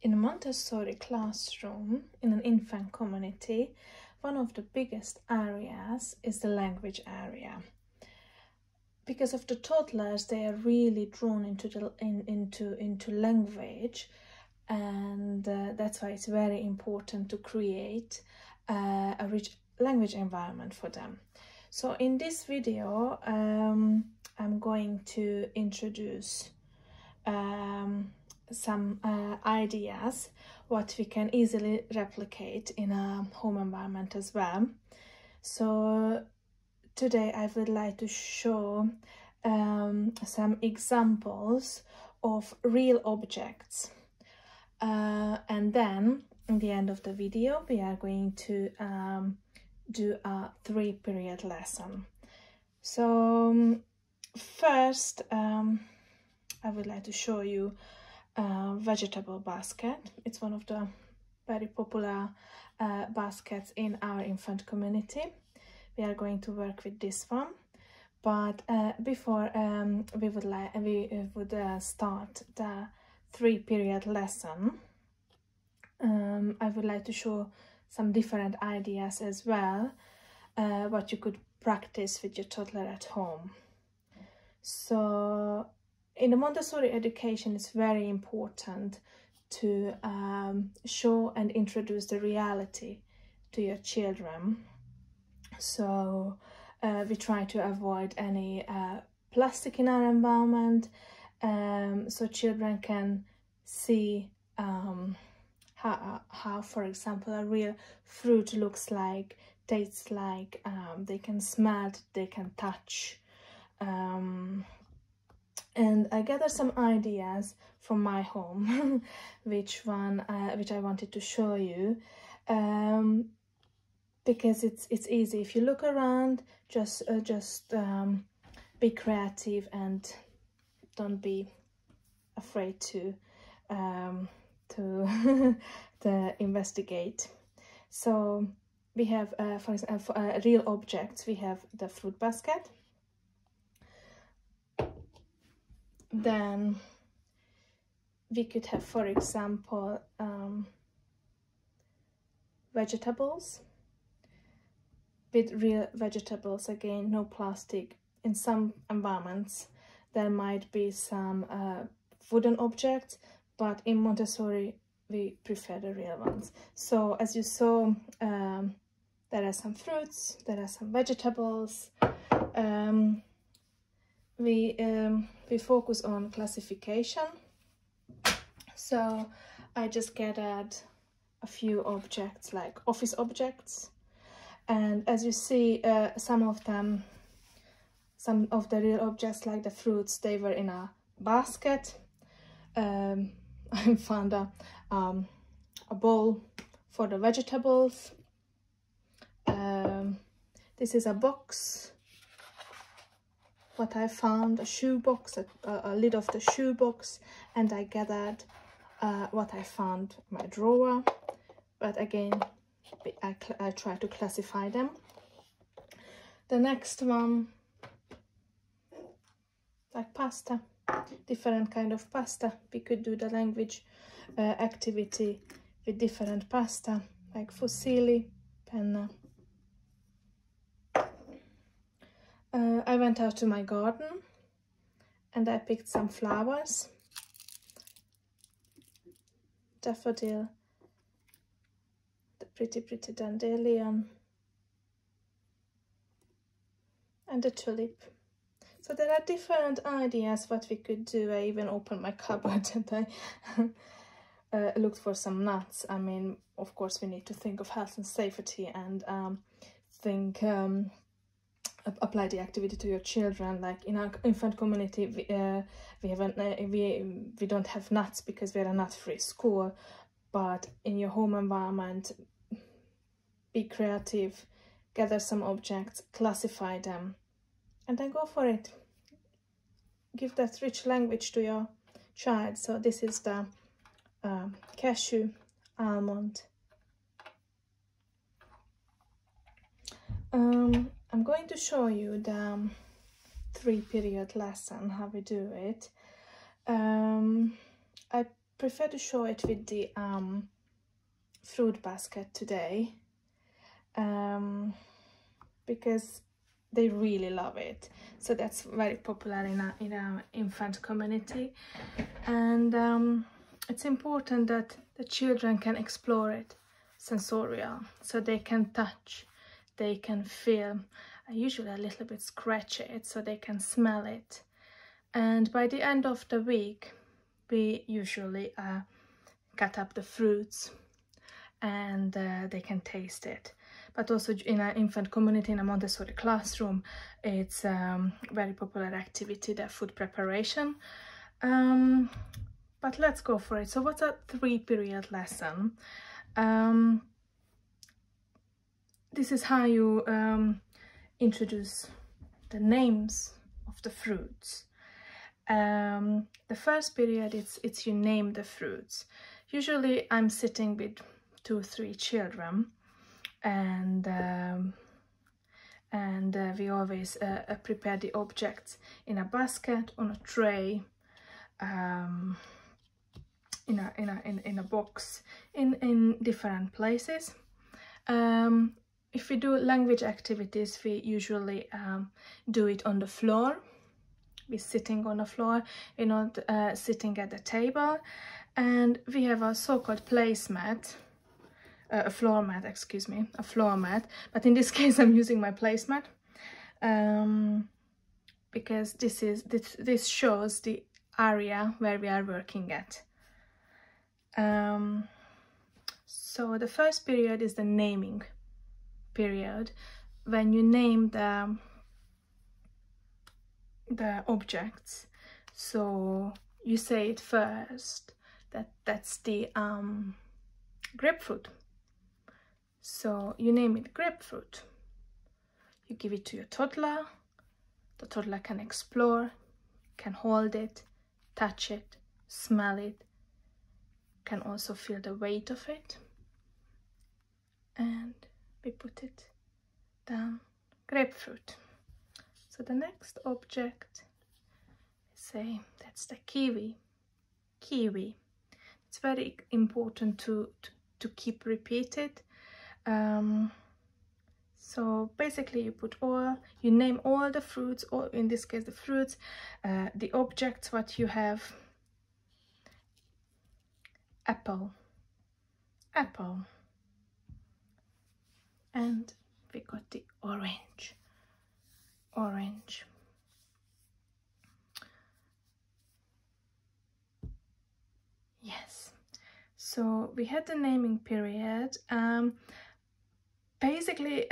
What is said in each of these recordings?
In a Montessori classroom, in an infant community, one of the biggest areas is the language area. Because of the toddlers, they are really drawn into language, and that's why it's very important to create a rich language environment for them. So in this video, I'm going to introduce some ideas what we can easily replicate in a home environment as well. So today I would like to show some examples of real objects, and then in the end of the video we are going to do a 3-period lesson. So first I would like to show you a vegetable basket. It's one of the very popular baskets in our infant community. We are going to work with this one, but before we would start the 3-period lesson, I would like to show some different ideas as well, what you could practice with your toddler at home. So in the Montessori education, it's very important to show and introduce the reality to your children. So we try to avoid any plastic in our environment, so children can see how, for example, a real fruit looks like, tastes like, they can smell it, they can touch. And I gathered some ideas from my home, which I wanted to show you, because it's easy. If you look around, just be creative and don't be afraid to investigate. So we have, for example, real objects. We have the fruit basket. Then we could have, for example, vegetables. With real vegetables, again, no plastic. In some environments there might be some wooden objects, but in Montessori we prefer the real ones. So as you saw, there are some fruits, there are some vegetables. We focus on classification. So I just gathered a few objects, like office objects, and as you see, some of the real objects, like the fruits, they were in a basket. I found a bowl for the vegetables. This is a box. What I found, a shoe box, a lid of the shoe box, and I gathered what I found in my drawer. But again, I try to classify them. The next one, like pasta, different kind of pasta. We could do the language activity with different pasta, like fusilli, penna. I went out to my garden and I picked some flowers. Daffodil, the pretty dandelion, and the tulip. So there are different ideas what we could do. I even opened my cupboard and I looked for some nuts. I mean, of course we need to think of health and safety and apply the activity to your children. Like in our infant community, we don't have nuts because we're a nut-free school. But in your home environment, be creative, gather some objects, classify them, and then go for it. Give that rich language to your child. So this is the cashew, almond. I'm going to show you the 3-period lesson, how we do it. I prefer to show it with the fruit basket today, because they really love it. So that's very popular in our infant community, and it's important that the children can explore it sensorial, so they can touch, they can feel. I usually a little bit scratch it so they can smell it, and by the end of the week we usually cut up the fruits and they can taste it. But also in an infant community, in a Montessori classroom, it's very popular activity, the food preparation. But let's go for it. So what's a 3-period lesson? This is how you introduce the names of the fruits. The first period, it's you name the fruits. Usually I'm sitting with 2-3 children, and we always prepare the objects in a basket, on a tray, in a box, in different places. If we do language activities, we usually do it on the floor. We're sitting on the floor, we're not sitting at the table, and we have a so-called placemat, a floor mat, excuse me, a floor mat, but in this case I'm using my placemat, because this shows the area where we are working at. So the first period is the naming period, when you name the objects. So you say it first, that's the grapefruit. So you name it grapefruit. You give it to your toddler. The toddler can explore, can hold it, touch it, smell it, can also feel the weight of it. And we put it down, grapefruit. So the next object, say that's the kiwi. Kiwi. It's very important to keep repeated. So basically you name all the fruits, or in this case the fruits, the objects what you have. Apple, apple. And we got the orange, orange. Yes, so we had the naming period. Basically,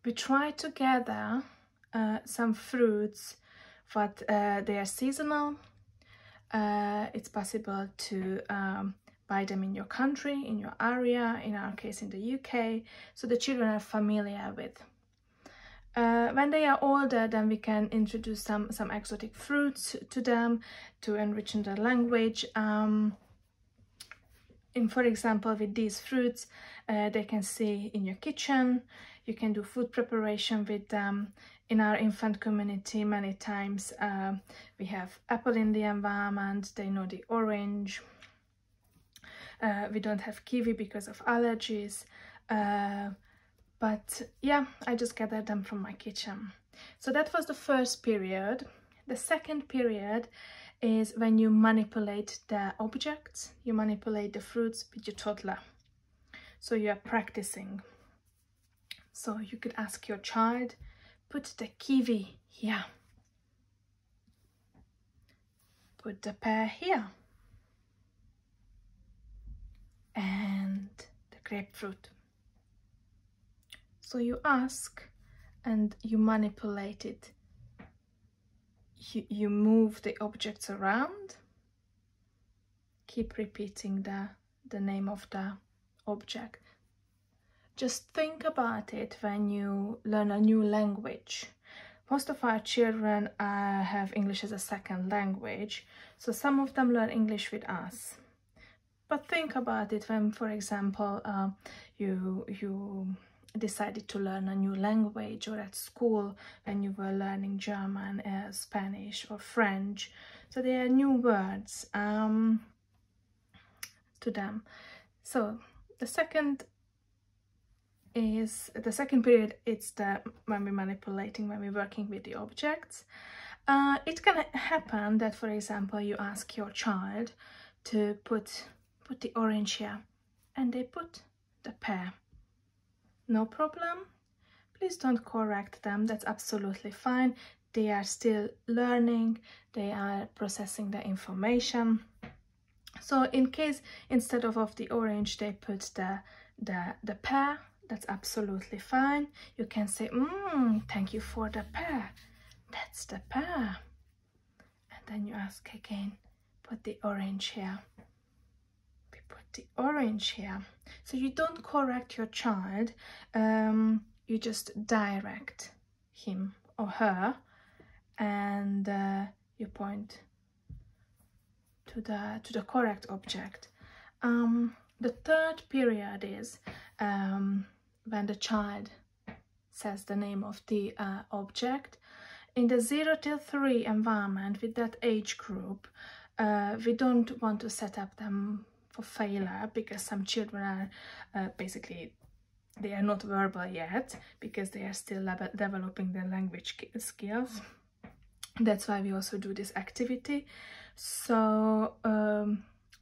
we try to gather some fruits, but they are seasonal. It's possible to buy them in your country, in your area, in our case in the UK, so the children are familiar with. When they are older, then we can introduce some exotic fruits to them to enrich their language. For example, with these fruits, they can see in your kitchen. You can do food preparation with them. In our infant community, many times we have apple in the environment. They know the orange. We don't have kiwi because of allergies. But yeah, I just gathered them from my kitchen. So that was the first period. The second period is when you manipulate the objects, you manipulate the fruits with your toddler. So you are practicing. So you could ask your child, put the kiwi here. Put the pear here. And the grapefruit. So you ask and you manipulate it. You move the objects around. Keep repeating the name of the object. Just think about it when you learn a new language. Most of our children have English as a second language, so some of them learn English with us. But think about it when, for example, you decided to learn a new language, or at school when you were learning German, Spanish or French. So there are new words. to them. So the second period, it's when we're manipulating, when we're working with the objects. It can happen that, for example, you ask your child to put the orange here, and they put the pear. No problem. Please don't correct them. That's absolutely fine. They are still learning. They are processing the information. So in case instead of the orange they put the pear, that's absolutely fine. You can say, thank you for the pear. That's the pear. And then you ask again, put the orange here. We put the orange here. So you don't correct your child, you just direct him or her, and you point to the correct object. The third period is when the child says the name of the object. In the 0 till 3 environment, with that age group, we don't want to set up them for failure, because some children are basically, they are not verbal yet, because they are still developing their language skills. That's why we also do this activity. So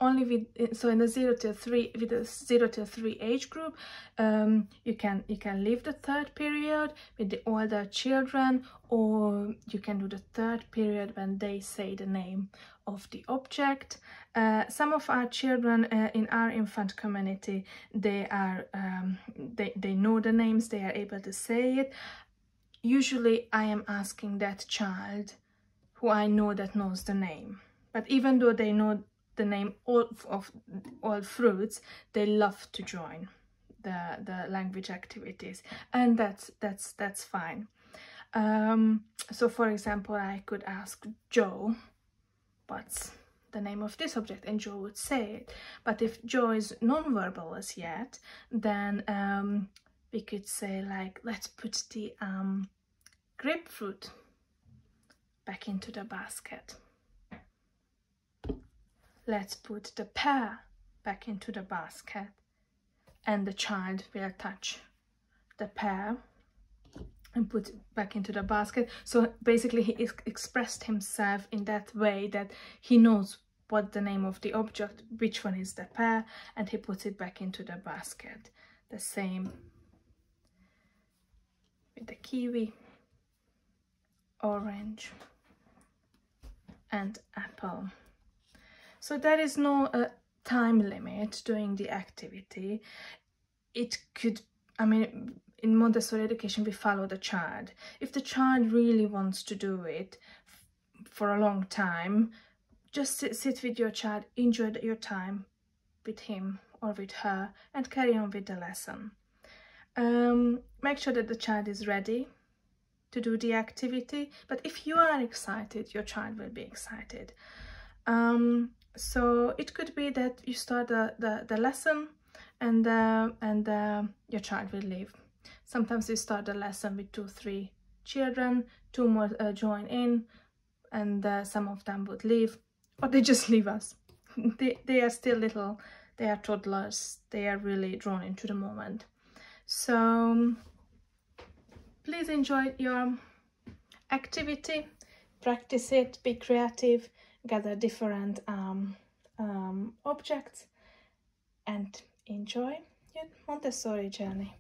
only in the 0 till 3, with the 0 till 3 age group, you can leave the third period with the older children, or you can do the third period when they say the name of the object. Some of our children in our infant community, they know the names, they are able to say it. Usually I am asking that child who I know that knows the name. But even though they know the name of all fruits, they love to join the language activities, and that's fine. So for example, I could ask Joe, what's the name of this object, and Joe would say it. But if Joe is non-verbal as yet, then we could say, like, let's put the grapefruit back into the basket. Let's put the pear back into the basket. And the child will touch the pear and put it back into the basket. So basically he expressed himself in that way, that he knows what the name of the object, which one is the pear, and he puts it back into the basket. The same with the kiwi, orange, and apple. So there is no time limit doing the activity. It could, I mean, in Montessori education we follow the child. If the child really wants to do it for a long time, just sit with your child, enjoy your time with him or with her, and carry on with the lesson. Make sure that the child is ready to do the activity, but if you are excited, your child will be excited. So it could be that you start the lesson and your child will leave. Sometimes you start the lesson with 2-3 children, 2 more join in, and some of them would leave, or they just leave us. They are still little, they are toddlers, they are really drawn into the moment. So please enjoy your activity, practice it, be creative, gather different objects, and enjoy your Montessori journey.